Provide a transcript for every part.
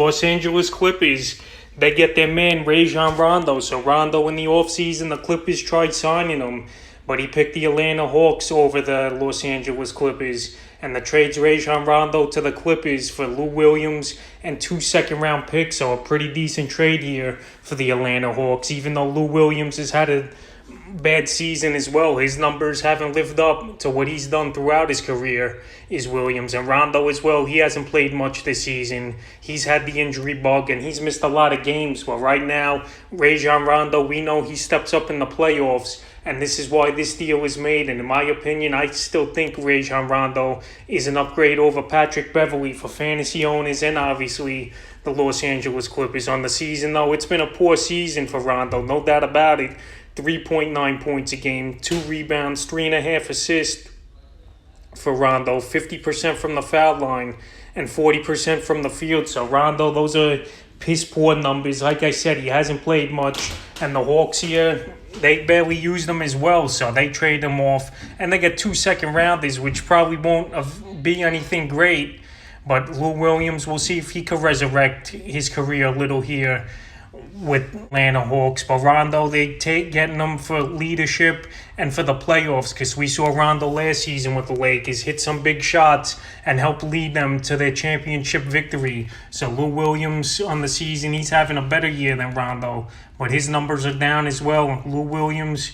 Los Angeles Clippers, they get their man Rajon Rondo. So Rondo in the offseason, the Clippers tried signing him, but he picked the Atlanta Hawks over the Los Angeles Clippers. And the trades Rajon Rondo to the Clippers for Lou Williams and 2 second-round picks. So a pretty decent trade here for the Atlanta Hawks, even though Lou Williams has had a bad season as well. His numbers haven't lived up to what he's done throughout his career, is Williams. And Rondo as well, he hasn't played much this season. He's had the injury bug and he's missed a lot of games. Well, right now, Rajon Rondo, we know he steps up in the playoffs, and this is why this deal is made. And in my opinion, I still think Rajon Rondo is an upgrade over Patrick Beverley for fantasy owners and obviously the Los Angeles Clippers. On the season, though, it's been a poor season for Rondo, no doubt about it. 3.9 points a game, 2 rebounds, 3.5 assists for Rondo, 50% from the foul line and 40% from the field. So Rondo, those are piss poor numbers. Like I said, he hasn't played much, and the Hawks here, they barely used him as well, so they trade him off, and they get 2 second-rounders, which probably won't be anything great. But Lou Williams, we'll see if he could resurrect his career a little here with Atlanta Hawks. But Rondo, they getting him for leadership and for the playoffs, because we saw Rondo last season with the Lakers hit some big shots and help lead them to their championship victory. So Lou Williams on the season, he's having a better year than Rondo, but his numbers are down as well. Lou Williams,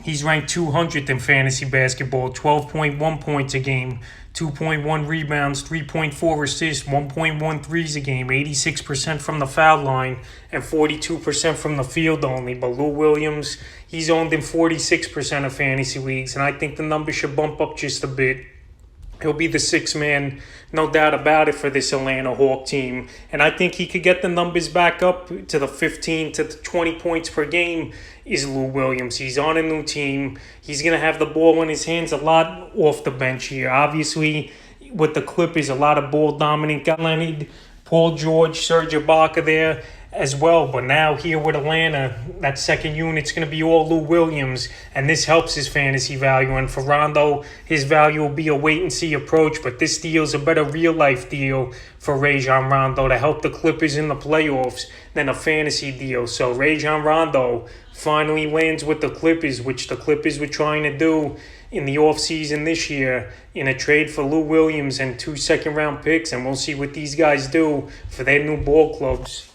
he's ranked 200th in fantasy basketball, 12.1 points a game, 2.1 rebounds, 3.4 assists, 1.1 threes a game, 86% from the foul line, and 42% from the field only. But Lou Williams, he's owned in 46% of fantasy leagues, and I think the number should bump up just a bit. He'll be the sixth man, no doubt about it, for this Atlanta Hawk team. And I think he could get the numbers back up to the 15 to 20 points per game is Lou Williams. He's on a new team. He's going to have the ball in his hands a lot off the bench here. Obviously, with the Clippers, a lot of ball-dominant guys. Leonard, Paul George, Serge Ibaka there as well. But now here with Atlanta, that second unit's going to be all Lou Williams, and this helps his fantasy value. And for Rondo, his value will be a wait-and-see approach, but this deal's a better real-life deal for Rajon Rondo to help the Clippers in the playoffs than a fantasy deal. So Rajon Rondo finally lands with the Clippers, which the Clippers were trying to do in the offseason this year in a trade for Lou Williams and 2 second-round picks, and we'll see what these guys do for their new ball clubs.